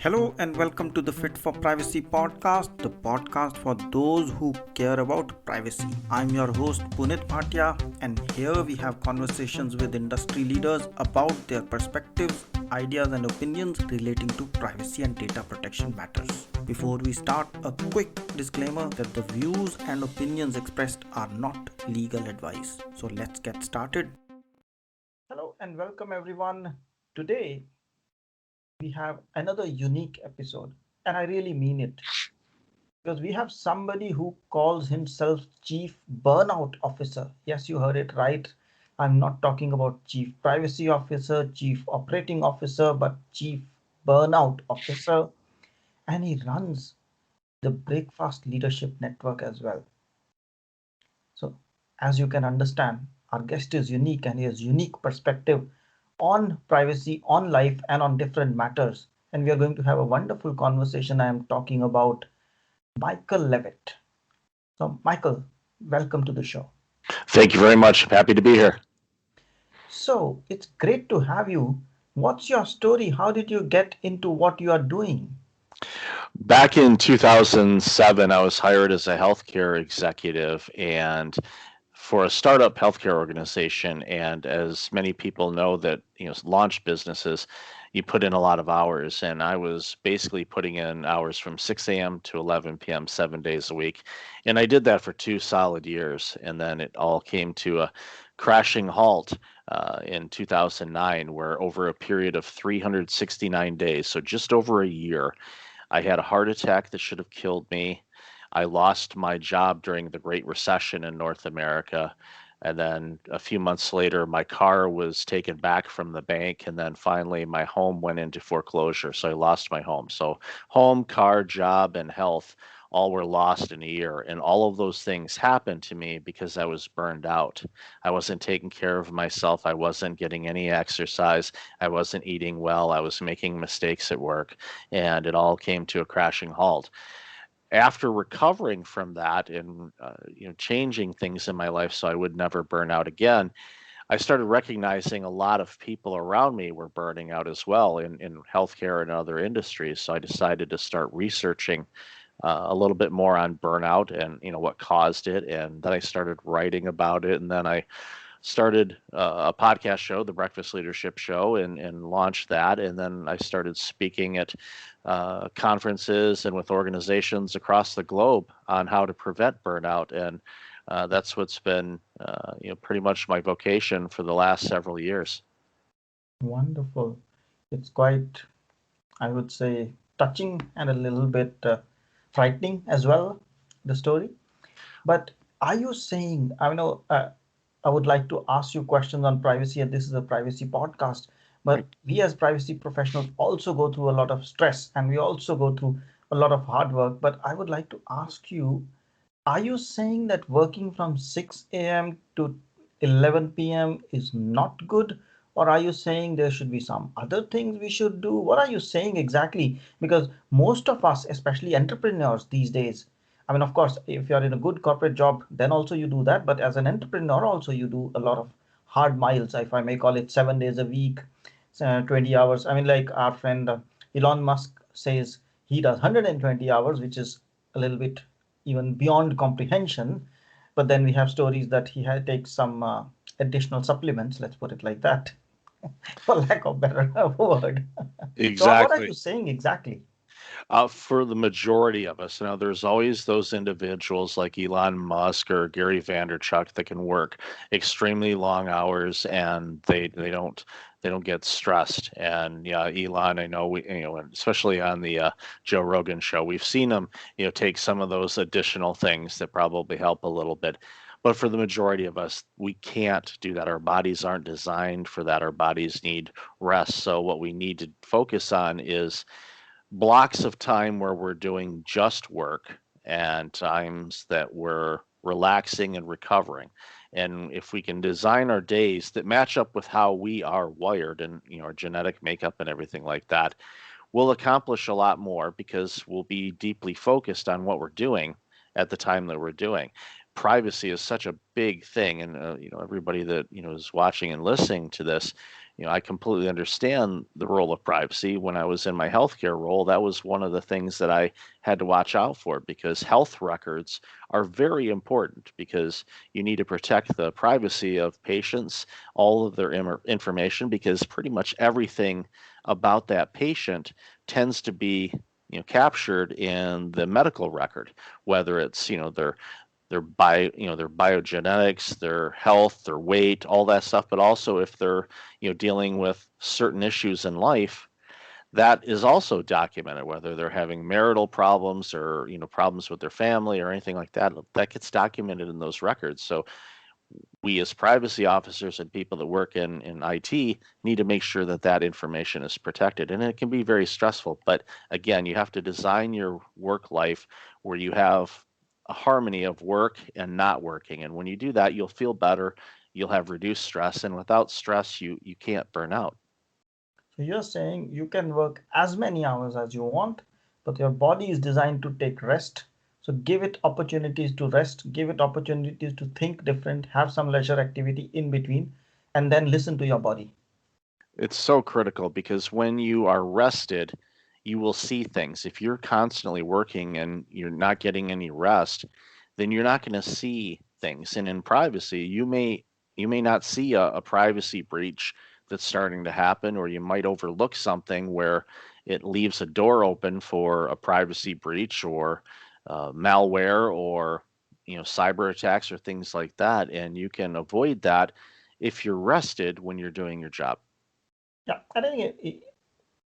Hello and welcome to the FIT4PRIVACY Podcast, the podcast for those who care about privacy. I'm your host Punit, and here we have conversations with industry leaders about their perspectives, ideas and opinions relating to privacy and data protection matters. Before we start, a quick disclaimer that the views and opinions expressed are not legal advice. So let's get started. Hello and welcome everyone. Today we have another unique episode, and I really mean it because we have somebody who calls himself Chief Burnout Officer. Yes, you heard it right. I'm not talking about Chief Privacy Officer, Chief Operating Officer, but Chief Burnout Officer, and he runs the Breakfast Leadership Network as well. So, as you can understand, our guest is unique and he has unique perspective on privacy, on life, and on different matters. And we are going to have a wonderful conversation. I am talking about Michael Levitt. So, Michael, welcome to the show. Thank you very much. Happy to be here. So, it's great to have you. What's your story? How did you get into what you are doing? Back in 2007, I was hired as a healthcare executive and for a startup healthcare organization. And as many people know that, launch businesses, you put in a lot of hours. And I was basically putting in hours from 6 a.m. to 11 p.m., 7 days a week. And I did that for 2 solid years. And then it all came to a crashing halt in 2009, where over a period of 369 days, so just over a year, I had a heart attack that should have killed me. I lost my job during the Great Recession in North America. And then a few months later, my car was taken back from the bank. And then finally, my home went into foreclosure. So I lost my home. So home, car, job, and health all were lost in a year. And all of those things happened to me because I was burned out. I wasn't taking care of myself. I wasn't getting any exercise. I wasn't eating well. I was making mistakes at work. And it all came to a crashing halt. After recovering from that and changing things in my life so I would never burn out again, I started recognizing a lot of people around me were burning out as well in healthcare and other industries. So I decided to start researching a little bit more on burnout and what caused it, and then I started writing about it, and then I started a podcast show, the Breakfast Leadership Show, and launched that. And then I started speaking at conferences and with organizations across the globe on how to prevent burnout. And that's what's been, pretty much my vocation for the last several years. Wonderful. It's quite, I would say, touching and a little bit frightening as well, the story. But are you saying, I know, I would like to ask you questions on privacy, and this is a privacy podcast. But we as privacy professionals also go through a lot of stress and we also go through a lot of hard work. But I would like to ask you, are you saying that working from 6 a.m. to 11 p.m. is not good? Or are you saying there should be some other things we should do? What are you saying exactly? Because most of us, especially entrepreneurs these days, I mean, of course, if you're in a good corporate job, then also you do that. But as an entrepreneur, also you do a lot of hard miles, if I may call it, 7 days a week, 20 hours. I mean, like our friend Elon Musk says he does 120 hours, which is a little bit even beyond comprehension. But then we have stories that he had takes some additional supplements, let's put it like that, for lack of better word. Exactly. So what are you saying exactly? For the majority of us, now there's always those individuals like Elon Musk or Gary Vaynerchuk that can work extremely long hours and they don't get stressed. And yeah, Elon, I know especially on the Joe Rogan show, we've seen him take some of those additional things that probably help a little bit. But for the majority of us, we can't do that. Our bodies aren't designed for that. Our bodies need rest. So what we need to focus on is blocks of time where we're doing just work and times that we're relaxing and recovering. And if we can design our days that match up with how we are wired and our genetic makeup and everything like that, we'll accomplish a lot more because we'll be deeply focused on what we're doing at the time that we're doing. Privacy is such a big thing, and everybody that is watching and listening to this, I completely understand the role of privacy. When I was in my healthcare role, that was one of the things that I had to watch out for, because health records are very important, because you need to protect the privacy of patients, all of their information, because pretty much everything about that patient tends to be captured in the medical record, whether it's their biogenetics, their health, their weight, all that stuff, but also if they're dealing with certain issues in life, that is also documented, whether they're having marital problems or problems with their family or anything like that. That gets documented in those records. So we as privacy officers and people that work in IT need to make sure that that information is protected. And it can be very stressful. But again, you have to design your work life where you have a harmony of work and not working. And when you do that, you'll feel better. You'll have reduced stress. And without stress, you can't burn out. So you're saying you can work as many hours as you want, but your body is designed to take rest. So give it opportunities to rest, give it opportunities to think different, have some leisure activity in between, and then listen to your body. It's so critical, because when you are rested, you will see things. If you're constantly working and you're not getting any rest, then you're not going to see things. And in privacy, you may not see a privacy breach that's starting to happen, or you might overlook something where it leaves a door open for a privacy breach, or malware, or cyber attacks or things like that. And you can avoid that if you're rested when you're doing your job. Yeah, I think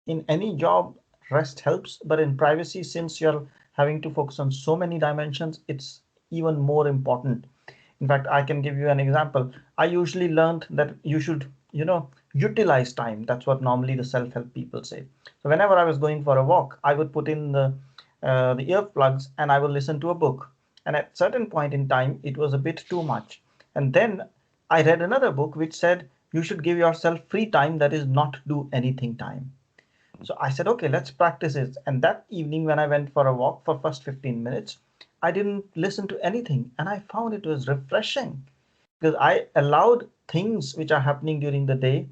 in any job, rest helps, but in privacy, since you're having to focus on so many dimensions, it's even more important. In fact, I can give you an example. I usually learned that you should, utilize time. That's what normally the self-help people say. So whenever I was going for a walk, I would put in the earplugs and I will listen to a book. And at certain point in time, it was a bit too much. And then I read another book which said you should give yourself free time, that is not do anything time. So I said, okay, let's practice it. And that evening, when I went for a walk for first 15 minutes, I didn't listen to anything. And I found it was refreshing because I allowed things which are happening during the day.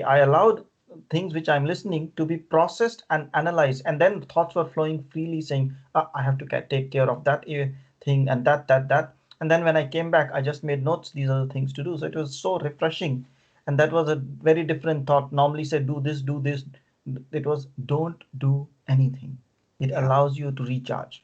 I allowed things which I'm listening to be processed and analyzed. And then thoughts were flowing freely saying, I have to take care of that thing and that. And then when I came back, I just made notes. These are the things to do. So it was so refreshing. And that was a very different thought. Normally say, do this, do this. It was don't do anything. It allows you to recharge.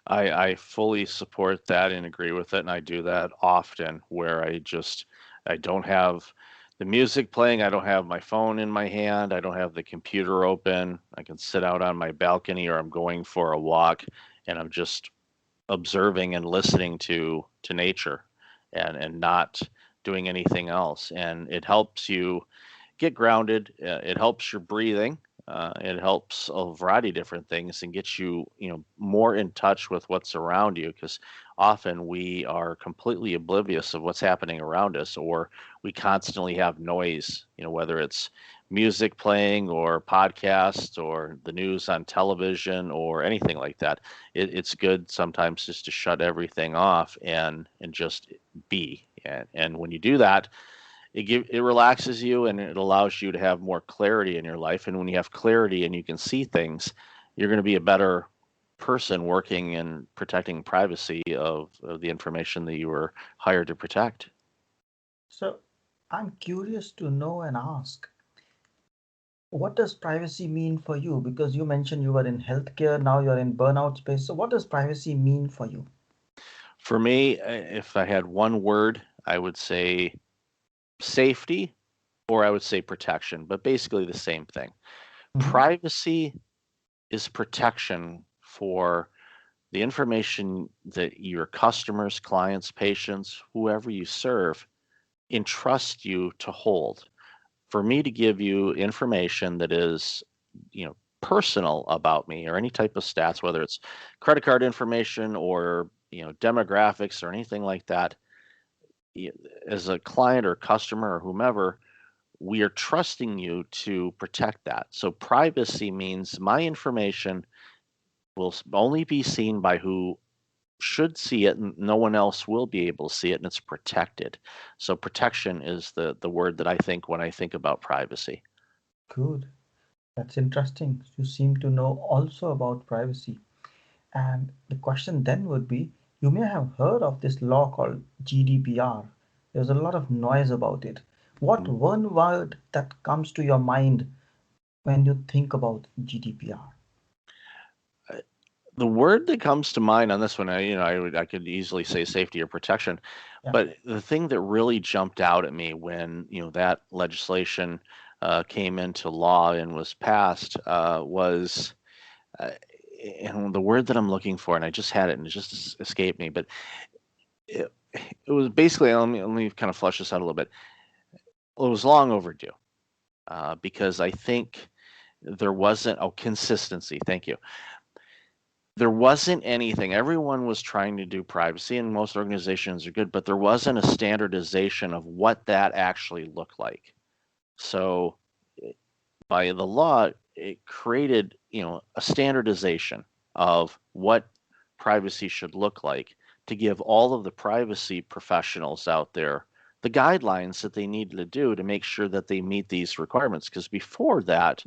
I fully support that and agree with it. And I do that often, where I don't have the music playing. I don't have my phone in my hand. I don't have the computer open. I can sit out on my balcony, or I'm going for a walk and I'm just observing and listening to nature, and not doing anything else. And it helps you get grounded. It helps your breathing. It helps a variety of different things, and gets you, more in touch with what's around you, because often we are completely oblivious of what's happening around us, or we constantly have noise, whether it's music playing or podcasts or the news on television or anything like that. It's good sometimes just to shut everything off and just be. And when you do that, it relaxes you, and it allows you to have more clarity in your life. And when you have clarity and you can see things, you're going to be a better person working and protecting privacy of the information that you were hired to protect. So I'm curious to know and ask, what does privacy mean for you? Because you mentioned you were in healthcare, now you're in burnout space. So what does privacy mean for you? For me, if I had one word, I would say safety, or I would say protection, but basically the same thing. Mhm. Privacy is protection for the information that your customers, clients, patients, whoever you serve, entrust you to hold. For me to give you information that is, personal about me, or any type of stats, whether it's credit card information or, demographics or anything like that, as a client or customer or whomever, we are trusting you to protect that. So privacy means my information will only be seen by who should see it and no one else will be able to see it, and it's protected. So protection is the word that I think when I think about privacy. Good. That's interesting. You seem to know also about privacy. And the question then would be, you may have heard of this law called GDPR. There's a lot of noise about it. What Mhm. one word that comes to your mind when you think about GDPR? The word that comes to mind on this one, I could easily say safety or protection, Yeah. but the thing that really jumped out at me when that legislation came into law and was passed was, uh, and the word that I'm looking for, and I just had it and it just escaped me, but it, it was basically, let me kind of flesh this out a little bit. Well, it was long overdue because I think there wasn't, consistency. Thank you. There wasn't anything. Everyone was trying to do privacy, and most organizations are good, but there wasn't a standardization of what that actually looked like. So by the law, it created, a standardization of what privacy should look like to give all of the privacy professionals out there the guidelines that they needed to do to make sure that they meet these requirements. Because before that,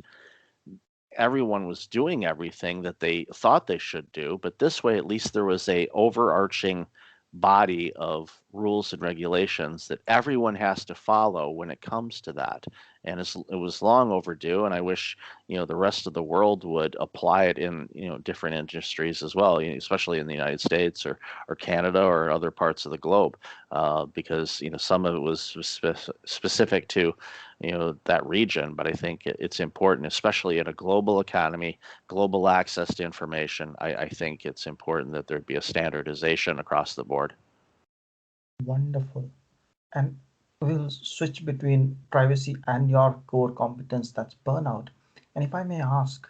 everyone was doing everything that they thought they should do, but this way at least there was a overarching body of rules and regulations that everyone has to follow when it comes to that. And it was long overdue, and I wish the rest of the world would apply it in different industries as well, especially in the United States or Canada or other parts of the globe, because some of it was specific to that region. But I think it's important, especially in a global economy, global access to information. I think it's important that there be a standardization across the board. Wonderful. And we'll switch between privacy and your core competence, that's burnout. And if I may ask,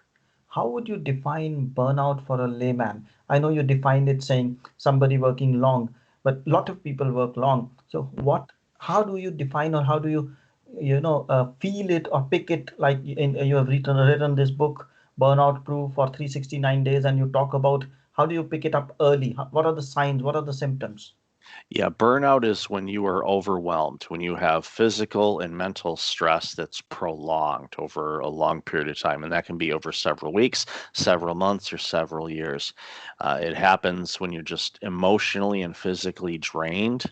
how would you define burnout for a layman? I know you defined it saying somebody working long, but a lot of people work long. So how do you define, or how do you, feel it or pick it? Like you have written this book, Burnout Proof, for 369 days, and you talk about how do you pick it up early? What are the signs? What are the symptoms? Yeah, burnout is when you are overwhelmed, when you have physical and mental stress that's prolonged over a long period of time. And that can be over several weeks, several months, or several years. It happens when you're just emotionally and physically drained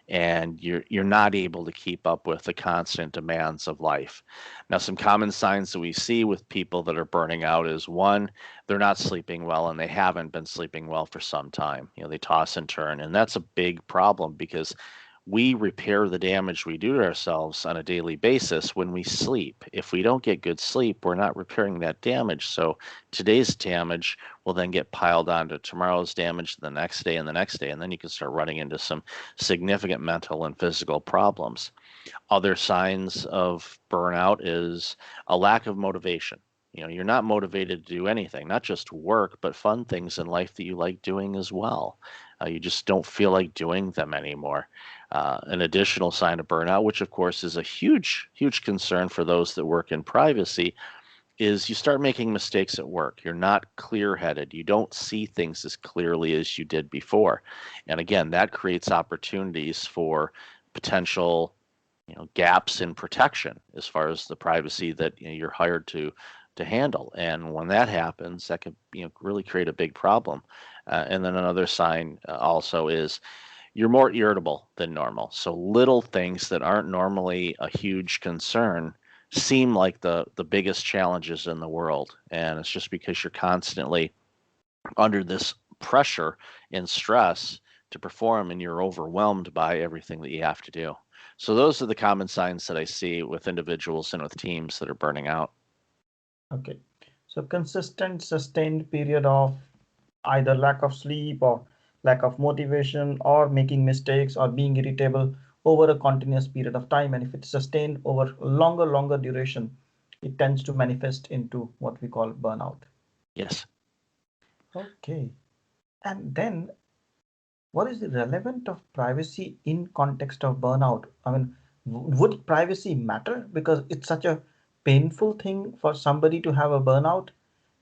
and you're not able to keep up with the constant demands of life. Now, some common signs that we see with people that are burning out is one, they're not sleeping well and they haven't been sleeping well for some time. They toss and turn, and that's a big problem because we repair the damage we do to ourselves on a daily basis when we sleep. If we don't get good sleep, we're not repairing that damage. So today's damage will then get piled onto tomorrow's damage, the next day, and the next day, and then you can start running into some significant mental and physical problems. Other signs of burnout is a lack of motivation. You're not motivated to do anything, not just work, but fun things in life that you like doing as well. You just don't feel like doing them anymore. An additional sign of burnout, which of course is a huge, huge concern for those that work in privacy, is you start making mistakes at work. You're not clear headed. You don't see things as clearly as you did before. And again, that creates opportunities for potential gaps in protection as far as the privacy that you're hired to handle. And when that happens, that could really create a big problem. And then another sign also is you're more irritable than normal. So little things that aren't normally a huge concern seem like the biggest challenges in the world. And it's just because you're constantly under this pressure and stress to perform and you're overwhelmed by everything that you have to do. So those are the common signs that I see with individuals and with teams that are burning out. Okay. So consistent, sustained period of either lack of sleep or lack of motivation or making mistakes or being irritable over a continuous period of time. And if it's sustained over longer duration, it tends to manifest into what we call burnout. Yes. Okay. And then what is the relevance of privacy in context of burnout? I mean, would privacy matter because it's such a painful thing for somebody to have a burnout?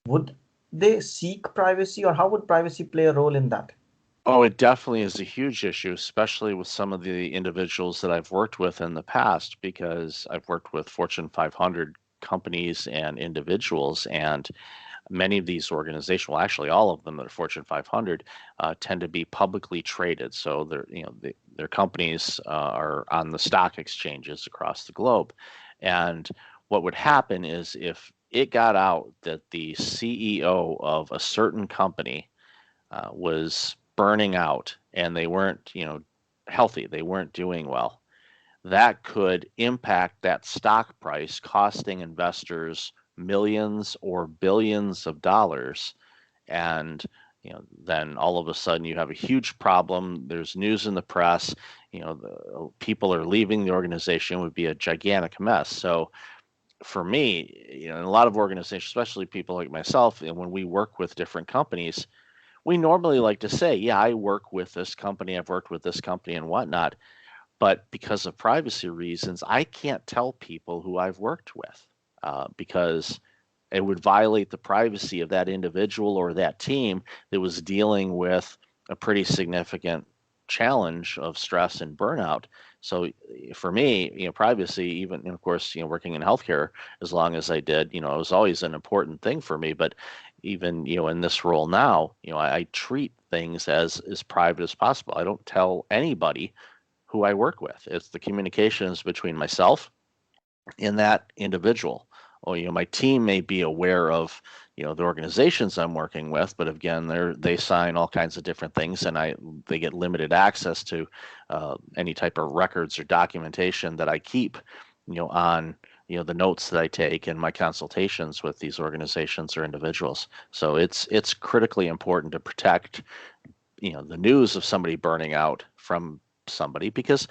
Would they seek privacy, or how would privacy play a role in that? Oh, it definitely is a huge issue, especially with some of the individuals that I've worked with in the past, because I've worked with Fortune 500 companies and individuals, and many of these organizations, well, actually all of them that are Fortune 500, tend to be publicly traded. So their companies are on the stock exchanges across the globe. And what would happen is if it got out that the CEO of a certain company was burning out and they weren't, healthy, they weren't doing well, that could impact that stock price, costing investors millions or billions of dollars. And then all of a sudden you have a huge problem. There's news in the press. The people are leaving the organization. It would be a gigantic mess. So for me, in a lot of organizations, especially people like myself, and when we work with different companies, we normally like to say, yeah, I work with this company, I've worked with this company and whatnot. But because of privacy reasons, I can't tell people who I've worked with because it would violate the privacy of that individual or that team that was dealing with a pretty significant challenge of stress and burnout. So for me, privacy, even of course, working in healthcare as long as I did, it was always an important thing for me. But even in this role now, I treat things as private as possible. I don't tell anybody who I work with. It's the communications between myself and that individual. Or my team may be aware of the organizations I'm working with, but again, they sign all kinds of different things, and they get limited access to any type of records or documentation that I keep, on the notes that I take and my consultations with these organizations or individuals. So it's critically important to protect the news of somebody burning out from somebody, because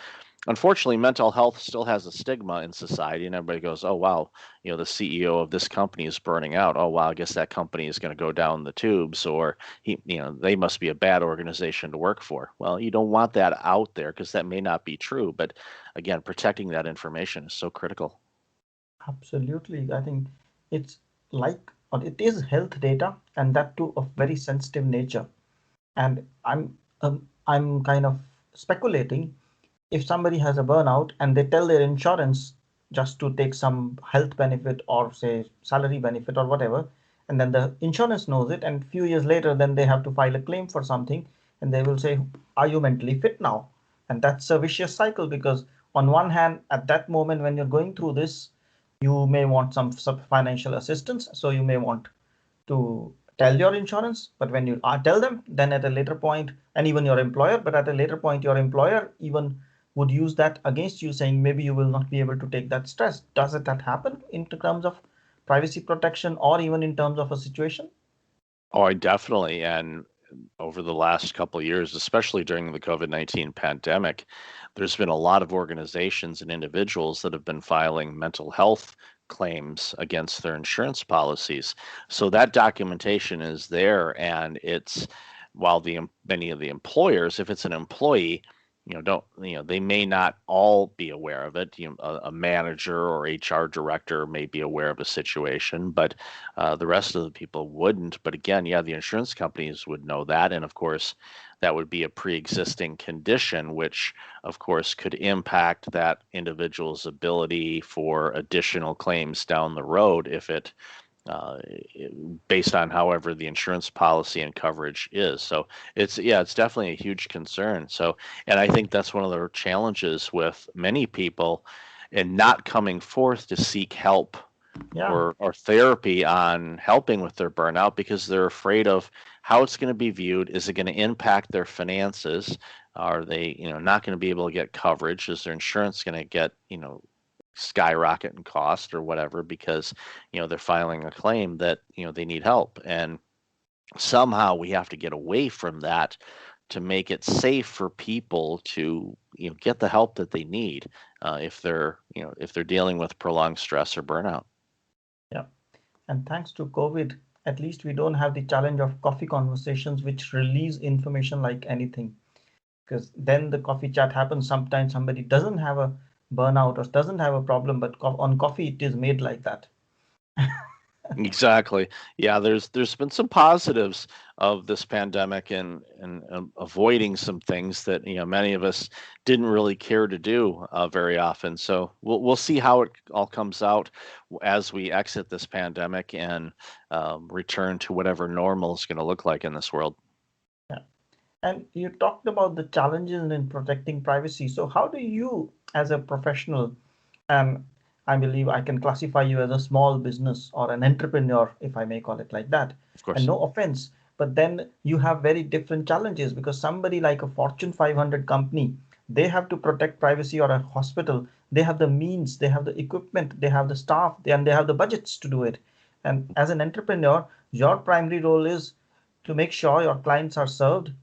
unfortunately mental health still has a stigma in society, and everybody goes, oh wow, the CEO of this company is burning out, oh wow, I guess that company is going to go down the tubes, or they must be a bad organization to work for. Well, you don't want that out there because that may not be true, but again, protecting that information is so critical. Absolutely. I think it's like, or it is health data, and that too of very sensitive nature. And I'm kind of speculating, if somebody has a burnout and they tell their insurance just to take some health benefit or say salary benefit or whatever, and then the insurance knows it, and few years later then they have to file a claim for something, and they will say, are you mentally fit now? And that's a vicious cycle, because on one hand, at that moment when you're going through this, you may want some financial assistance, so you may want to tell your insurance, but when you tell them, then at a later point, and even your employer, but at a later point your employer even would use that against you, saying maybe you will not be able to take that stress. Does it that happen in terms of privacy protection, or even in terms of a situation? Oh, I definitely. And over the last couple of years, especially during the COVID-19 pandemic, there's been a lot of organizations and individuals that have been filing mental health claims against their insurance policies. So that documentation is there, and it's while many of the employers, if it's an employee, don't they may not all be aware of it. A manager or HR director may be aware of a situation, but the rest of the people wouldn't. But again, yeah, the insurance companies would know that, and of course, that would be a pre-existing condition, which of course could impact that individual's ability for additional claims down the road if it uh, based on however the insurance policy and coverage is. So it's definitely a huge concern. So, and I think that's one of the challenges with many people in not coming forth to seek help Yeah. or therapy on helping with their burnout, because they're afraid of how it's going to be viewed. Is it going to impact their finances? Are they, not going to be able to get coverage? Is their insurance going to get, skyrocket in cost or whatever, because they're filing a claim that they need help? And somehow we have to get away from that to make it safe for people to get the help that they need if they're dealing with prolonged stress or burnout. Yeah. And thanks to COVID, at least we don't have the challenge of coffee conversations which release information like anything. Because then the coffee chat happens. Sometimes somebody doesn't have a burnout or doesn't have a problem, but on coffee it is made like that. Exactly. Yeah, there's been some positives of this pandemic and avoiding some things that many of us didn't really care to do very often. So we'll see how it all comes out as we exit this pandemic and return to whatever normal is going to look like in this world. Yeah. And you talked about the challenges in protecting privacy. So, how do you, as a professional, and I believe I can classify you as a small business or an entrepreneur, if I may call it like that, Of and course. no offense, but then you have very different challenges because somebody like a Fortune 500 company, they have to protect privacy, or a hospital, they have the means, they have the equipment, they have the staff, and they have the budgets to do it. And as an entrepreneur, your primary role is to make sure your clients are served,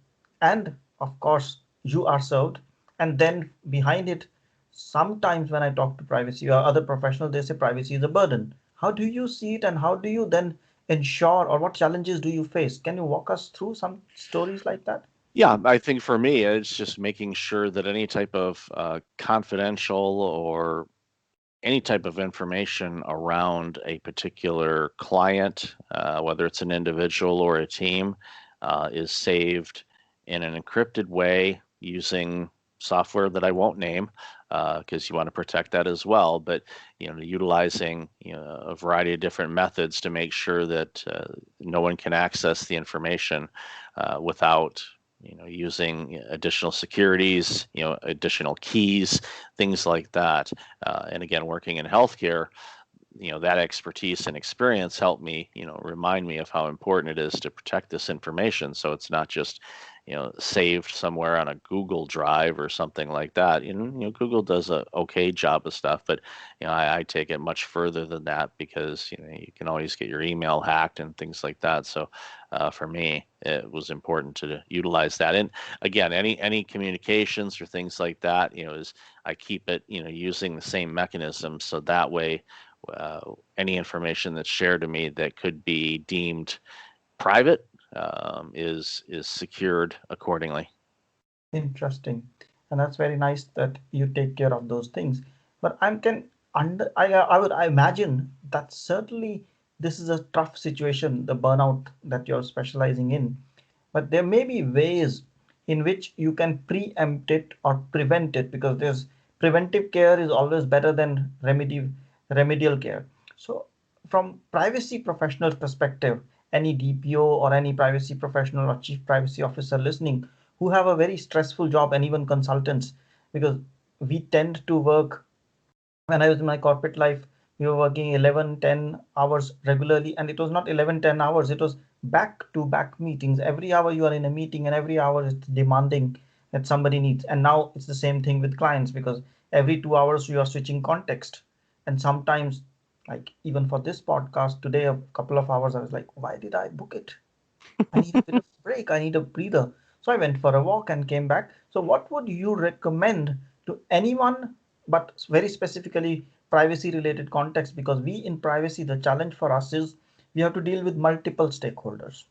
and of course you are served. And then behind it, sometimes when I talk to privacy or other professionals, they say privacy is a burden. How do you see it, and how do you then ensure, or what challenges do you face? Can you walk us through some stories like that? Yeah, I think for me, it's just making sure that any type of confidential or any type of information around a particular client, whether it's an individual or a team, is saved in an encrypted way using software that I won't name because you want to protect that as well. But utilizing a variety of different methods to make sure that no one can access the information without using additional securities, additional keys, things like that. And again, working in healthcare, that expertise and experience helped me, remind me of how important it is to protect this information. So it's not just, saved somewhere on a Google Drive or something like that. Google does a okay job of stuff, but I take it much further than that because you can always get your email hacked and things like that. So for me, it was important to utilize that. And again, any communications or things like that, is I keep it, using the same mechanism so that way any information that's shared to me that could be deemed private is secured accordingly. Interesting. And that's very nice that you take care of those things. But I would I imagine that certainly this is a tough situation, the burnout that you're specializing in. But there may be ways in which you can preempt it or prevent it, because there's preventive care is always better than remedial care. So from privacy professional perspective, any DPO or any privacy professional or chief privacy officer listening who have a very stressful job, and even consultants, because we tend to work, when I was in my corporate life, we were working 11, 10 hours regularly, and it was not 11, 10 hours, it was back to back meetings. Every hour you are in a meeting, and every hour it's demanding that somebody needs. And now it's the same thing with clients, because every 2 hours you are switching context. And sometimes, like even for this podcast today, a couple of hours, I was like, why did I book it? I need a bit of break. I need a breather. So I went for a walk and came back. So what would you recommend to anyone, but very specifically privacy related context? Because we in privacy, the challenge for us is we have to deal with multiple stakeholders.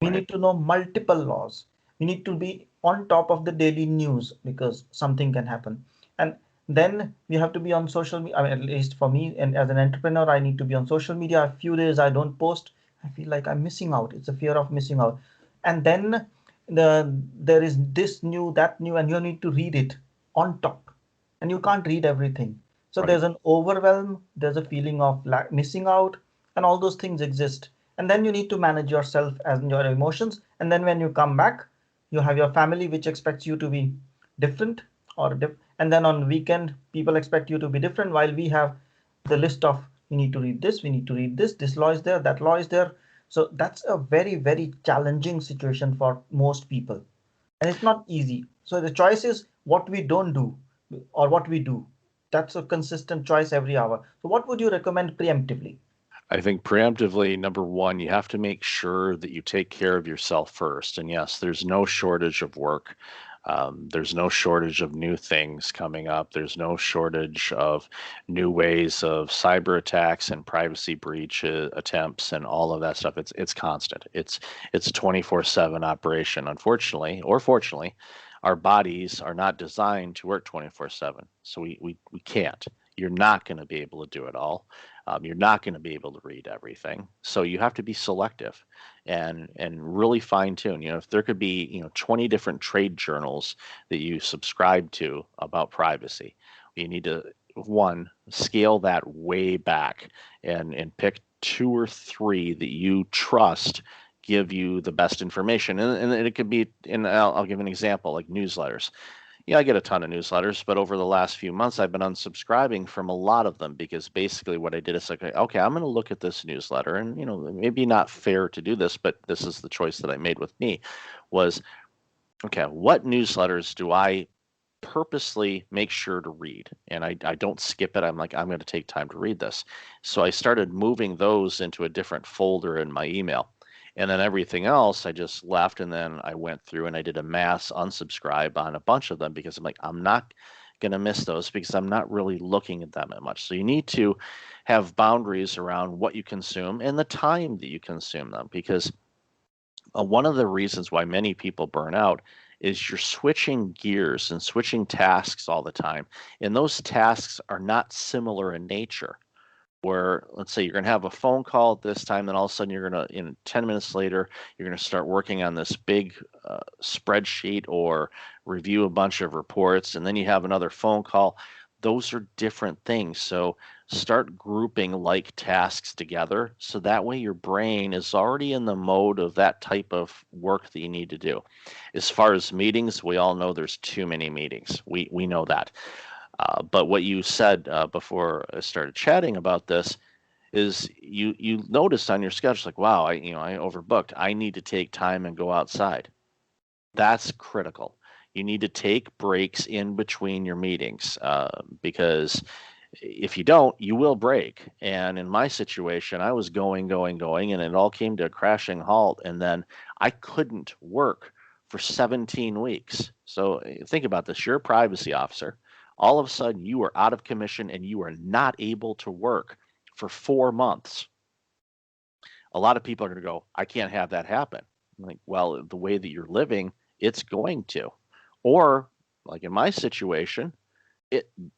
We Right. need to know multiple laws. We need to be on top of the daily news because something can happen. And then we have to be on social media. I mean, at least for me, and as an entrepreneur, I need to be on social media. A few days I don't post, I feel like I'm missing out. It's a fear of missing out. And then there is this new, that new, and you need to read it on top. And you can't read everything. So Right. there's an overwhelm, there's a feeling of missing out, and all those things exist. And then you need to manage yourself and your emotions. And then when you come back, you have your family which expects you to be different, and then on weekend people expect you to be different, while we have the list of, we need to read this, we need to read this law is there, that law is there. So that's a very, very challenging situation for most people, and it's not easy. So the choice is what we don't do or what we do. That's a consistent choice every hour. So what would you recommend preemptively? I think preemptively, number one, you have to make sure that you take care of yourself first. And yes, there's no shortage of work. There's no shortage of new things coming up. There's no shortage of new ways of cyber attacks and privacy breach attempts and all of that stuff. It's constant. It's a 24/7 operation. Unfortunately, or fortunately, our bodies are not designed to work 24/7. So we can't. You're not going to be able to do it all. You're not going to be able to read everything, so you have to be selective and really fine tune. If there could be 20 different trade journals that you subscribe to about privacy, you need to scale that way back and pick 2 or 3 that you trust give you the best information. And it could be, and I'll give an example, like newsletters. I get a ton of newsletters, but over the last few months, I've been unsubscribing from a lot of them because basically what I did is like, okay, I'm going to look at this newsletter, and maybe not fair to do this, but this is the choice that I made with me, was, okay, what newsletters do I purposely make sure to read? And I don't skip it. I'm like, I'm going to take time to read this. So I started moving those into a different folder in my email. And then everything else I just left, and then I went through and I did a mass unsubscribe on a bunch of them because I'm like, I'm not going to miss those because I'm not really looking at them that much. So you need to have boundaries around what you consume and the time that you consume them, because one of the reasons why many people burn out is you're switching gears and switching tasks all the time. And those tasks are not similar in nature. Where, let's say you're going to have a phone call at this time, then all of a sudden you're going to, in 10 minutes later, you're going to start working on this big spreadsheet or review a bunch of reports, and then you have another phone call. Those are different things. So start grouping like tasks together, so that way your brain is already in the mode of that type of work that you need to do. As far as meetings, we all know there's too many meetings. We know that. But what you said before I started chatting about this is you noticed on your schedule, like, wow, I overbooked. I need to take time and go outside. That's critical. You need to take breaks in between your meetings because if you don't, you will break. And in my situation, I was going, and it all came to a crashing halt. And then I couldn't work for 17 weeks. So think about this. You're a privacy officer. All of a sudden, you are out of commission and you are not able to work for 4 months. A lot of people are going to go, I can't have that happen. I'm like, well, the way that you're living, it's going to. Or, like in my situation,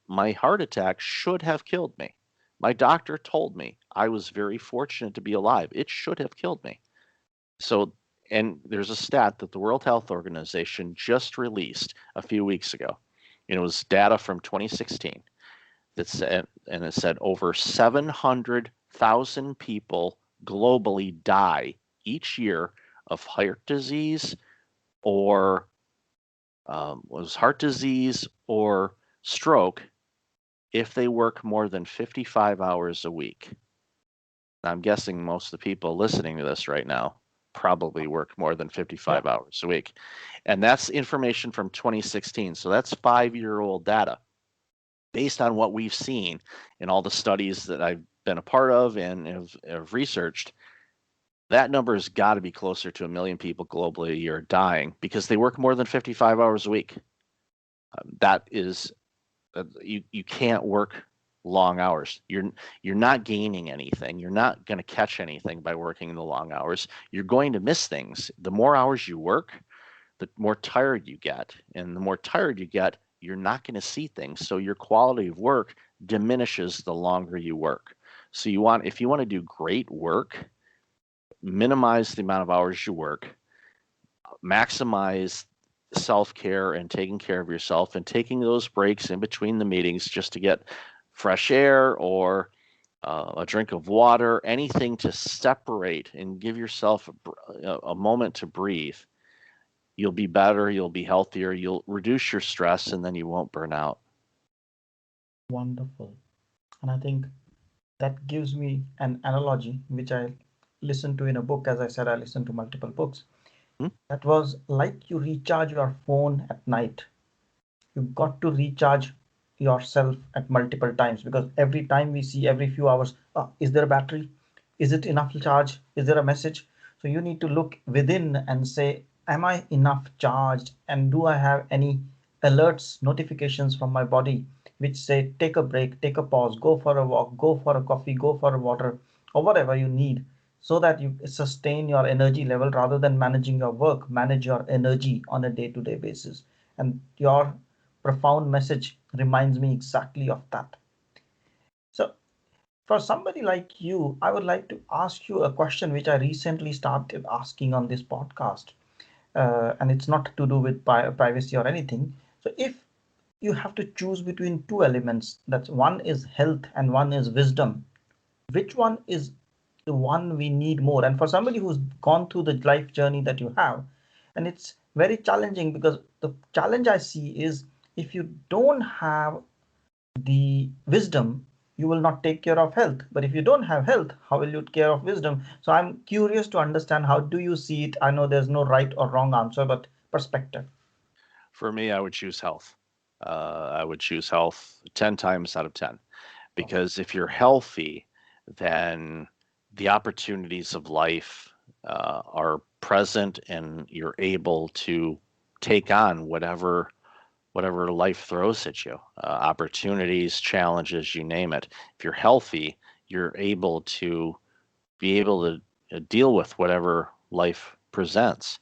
my heart attack should have killed me. My doctor told me I was very fortunate to be alive. It should have killed me. So, and there's a stat that the World Health Organization just released a few weeks ago. It was data from 2016 that said, and it said over 700,000 people globally die each year of heart disease or stroke if they work more than 55 hours a week. Now, I'm guessing most of the people listening to this right now probably work more than 55 hours a week. And that's information from 2016. So that's 5-year-old data. Based on what we've seen in all the studies that I've been a part of and have researched, that number has got to be closer to 1 million people globally a year dying because they work more than 55 hours a week. That is, you can't work long hours. You're not gaining anything. You're not going to catch anything by working the long hours. You're going to miss things. The more hours you work, the more tired you get. And the more tired you get, you're not going to see things. So your quality of work diminishes the longer you work. So if you want to do great work, minimize the amount of hours you work, maximize self-care and taking care of yourself and taking those breaks in between the meetings just to get fresh air or a drink of water, anything to separate and give yourself a moment to breathe. You'll be better, you'll be healthier, you'll reduce your stress, and then you won't burn out. Wonderful. And I think that gives me an analogy, which I listened to in a book. As I said, I listened to multiple books. That was like you recharge your phone at night. You've got to recharge yourself at multiple times because every time we see every few hours, is there a battery? Is it enough charge? Is there a message? So you need to look within and say, am I enough charged? And do I have any alerts, notifications from my body which say, take a break, take a pause, go for a walk, go for a coffee, go for a water, or whatever you need, so that you sustain your energy level rather than managing your work, manage your energy on a day-to-day basis. And your profound message reminds me exactly of that. So For somebody like you, I would like to ask you a question which I recently started asking on this podcast. And it's not to do with privacy or anything. So, if you have to choose between two elements, that's one is health and one is wisdom, which one is the one we need more? And for somebody who's gone through the life journey that you have, and it's very challenging, because the challenge I see is, if you don't have the wisdom, you will not take care of health. But if you don't have health, how will you take care of wisdom? So I'm curious to understand, how do you see it? I know there's no right or wrong answer, but perspective. For me, I would choose health. I would choose health 10 times out of 10, Oh, because if you're healthy, then the opportunities of life are present and you're able to take on whatever life throws at you, opportunities, challenges, you name it. If you're healthy, you're able to deal with whatever life presents.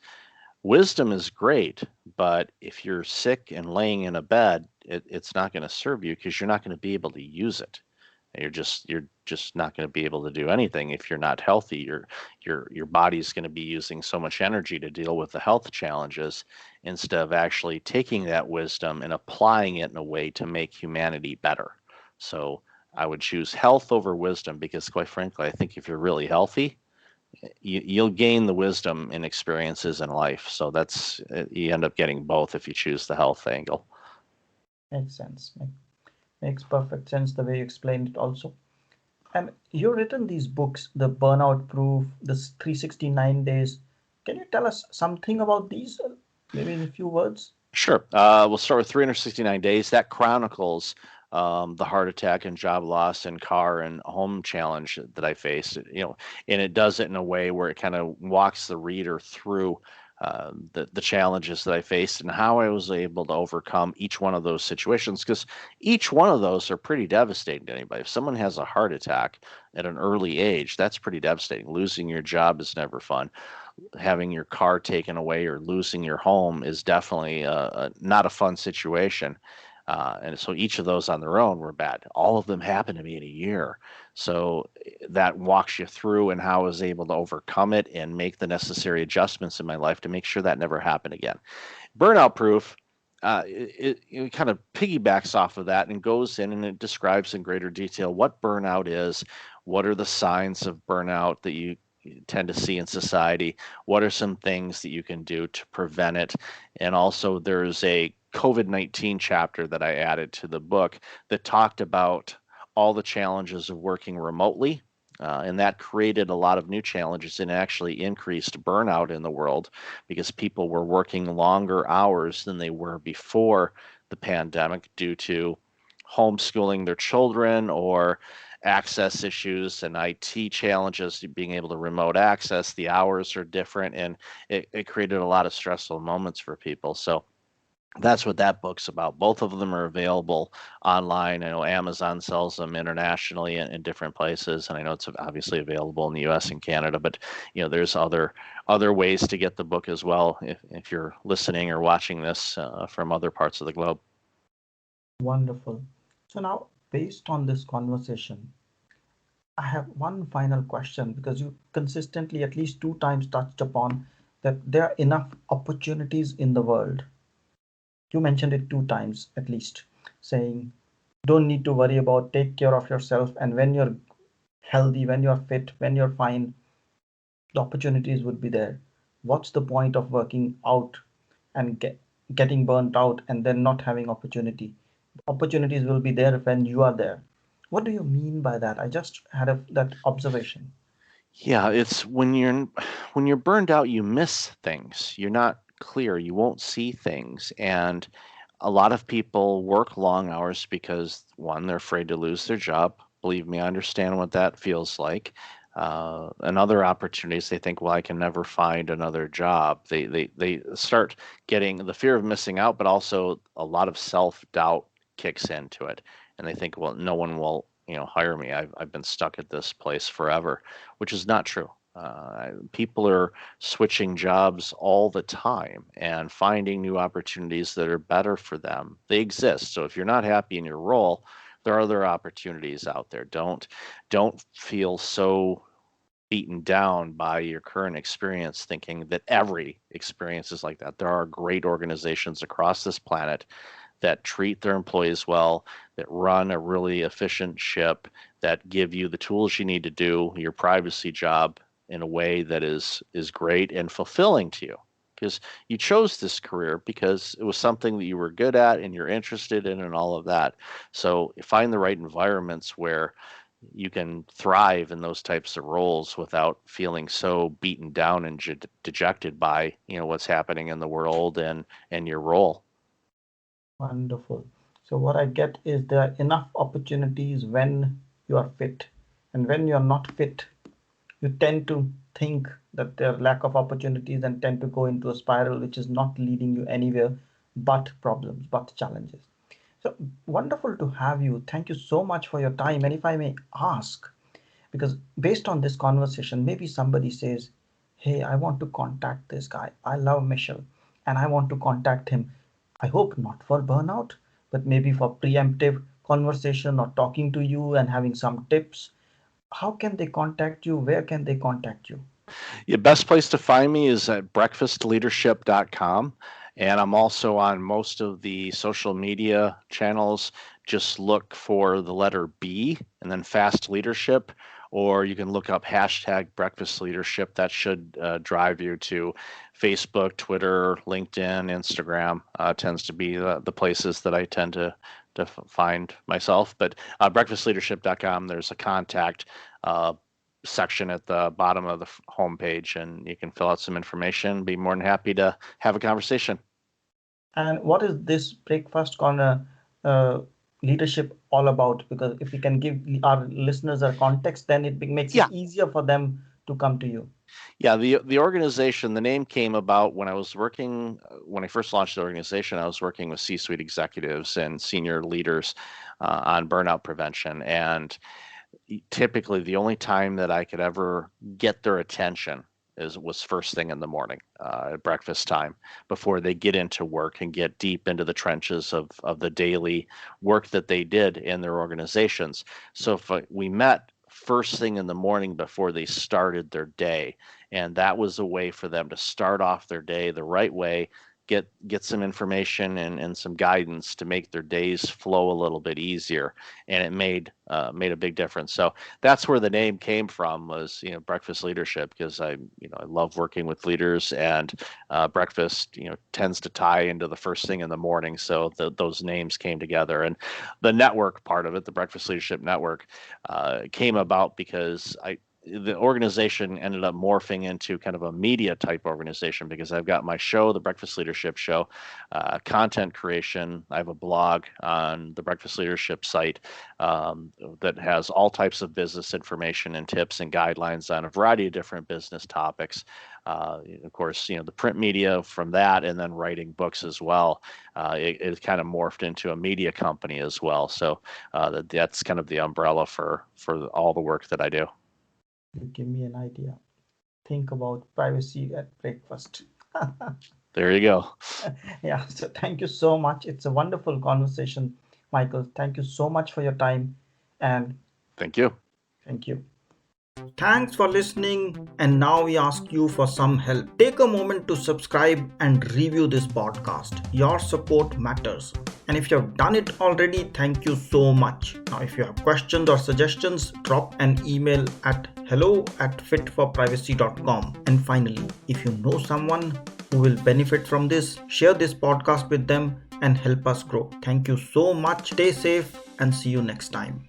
Wisdom is great, but if you're sick and laying in a bed, it's not going to serve you because you're not going to be able to use it. You're just not going to be able to do anything if you're not healthy. Your body's going to be using so much energy to deal with the health challenges instead of actually taking that wisdom and applying it in a way to make humanity better. So I would choose health over wisdom because, quite frankly, I think if you're really healthy, you'll gain the wisdom and experiences in life. So that's you end up getting both if you choose the health angle. makes sense. Makes perfect sense the way you explained it also. And you've written these books, the Burnout Proof, the 369 Days. Can you tell us something about these, maybe in a few words? Sure. We'll start with 369 days. That chronicles the heart attack and job loss and car and home challenge that I faced. And it does it in a way where it kind of walks the reader through the challenges that I faced and how I was able to overcome each one of those situations. Because each one of those are pretty devastating to anybody. If someone has a heart attack at an early age, that's pretty devastating. Losing your job is never fun. Having your car taken away or losing your home is definitely not a fun situation. And so each of those on their own were bad. All of them happened to me in a year. So that walks you through and how I was able to overcome it and make the necessary adjustments in my life to make sure that never happened again. Burnout Proof, it kind of piggybacks off of that and goes in and it describes in greater detail what burnout is, what are the signs of burnout that you tend to see in society, what are some things that you can do to prevent it. And also there's a COVID-19 chapter that I added to the book that talked about all the challenges of working remotely. And that created a lot of new challenges and actually increased burnout in the world because people were working longer hours than they were before the pandemic due to homeschooling their children or access issues and IT challenges, being able to remote access. The hours are different and it created a lot of stressful moments for people. So that's what that book's about. Both of them are available online. I know Amazon sells them internationally in different places, and I know it's obviously available in the U.S. and Canada. But there's other ways to get the book as well if you're listening or watching this from other parts of the globe. Wonderful. So now, based on this conversation, I have one final question, because you consistently, at least two times, touched upon that there are enough opportunities in the world. You mentioned it two times at least, saying, don't need to worry about, take care of yourself. And when you're healthy, when you're fit, when you're fine, the opportunities would be there. What's the point of working out and getting burnt out and then not having opportunity? Opportunities will be there when you are there. What do you mean by that? I just had that observation. Yeah, it's when you're burned out, you miss things. You're not clear. You won't see things, and a lot of people work long hours because one, they're afraid to lose their job. Believe me, I understand what that feels like. And other opportunities, they think, well, I can never find another job. They start getting the fear of missing out, but also a lot of self-doubt kicks into it, and they think, well, no one will, hire me. I've been stuck at this place forever, which is not true. People are switching jobs all the time and finding new opportunities that are better for them. They exist. So if you're not happy in your role, there are other opportunities out there. Don't feel so beaten down by your current experience thinking that every experience is like that. There are great organizations across this planet that treat their employees well, that run a really efficient ship, that give you the tools you need to do your privacy job in a way that is great and fulfilling to you. Because you chose this career because it was something that you were good at and you're interested in and all of that. So find the right environments where you can thrive in those types of roles without feeling so beaten down and dejected by what's happening in the world and your role. Wonderful. So what I get is there are enough opportunities when you are fit, and when you are not fit, you tend to think that there are lack of opportunities and tend to go into a spiral which is not leading you anywhere but problems, but challenges. So wonderful to have you. Thank you so much for your time. And if I may ask, because based on this conversation, maybe somebody says, hey, I want to contact this guy. I love Michelle and I want to contact him. I hope not for burnout, but maybe for preemptive conversation or talking to you and having some tips. How can they contact you? Where can they contact you? The best place to find me is at breakfastleadership.com. And I'm also on most of the social media channels. Just look for the letter B and then Fast Leadership, or you can look up hashtag Breakfast Leadership. That should drive you to Facebook, Twitter, LinkedIn, Instagram. Tends to be the places that I tend to find myself. But breakfastleadership.com, there's a contact section at the bottom of the homepage, and you can fill out some information. Be more than happy to have a conversation. And what is this Breakfast Corner leadership all about? Because if we can give our listeners a context, then it makes it easier for them to come to you. Yeah, the organization, the name came about when I first launched the organization. I was working with C-suite executives and senior leaders on burnout prevention, and typically the only time that I could ever get their attention was first thing in the morning at breakfast time, before they get into work and get deep into the trenches of the daily work that they did in their organizations. So if we met first thing in the morning before they started their day, and that was a way for them to start off their day the right way, get some information and some guidance to make their days flow a little bit easier, and it made a big difference. So that's where the name came from, was breakfast leadership, because I love working with leaders, and breakfast tends to tie into the first thing in the morning. So those names came together, and the network part of it, the Breakfast Leadership Network, came about because the organization ended up morphing into kind of a media type organization, because I've got my show, the Breakfast Leadership Show, content creation. I have a blog on the Breakfast Leadership site that has all types of business information and tips and guidelines on a variety of different business topics. Of course, the print media from that, and then writing books as well. It kind of morphed into a media company as well. So that's kind of the umbrella for all the work that I do. You give me an idea. Think about privacy at breakfast. There you go. Yeah, so thank you so much. It's a wonderful conversation, Michael. Thank you so much for your time. And thank you. Thank you. Thanks for listening. And now we ask you for some help. Take a moment to subscribe and review this podcast. Your support matters. And if you have done it already, thank you so much. Now, if you have questions or suggestions, drop an email at hello@fit4privacy.com. And finally, if you know someone who will benefit from this, share this podcast with them and help us grow. Thank you so much. Stay safe and see you next time.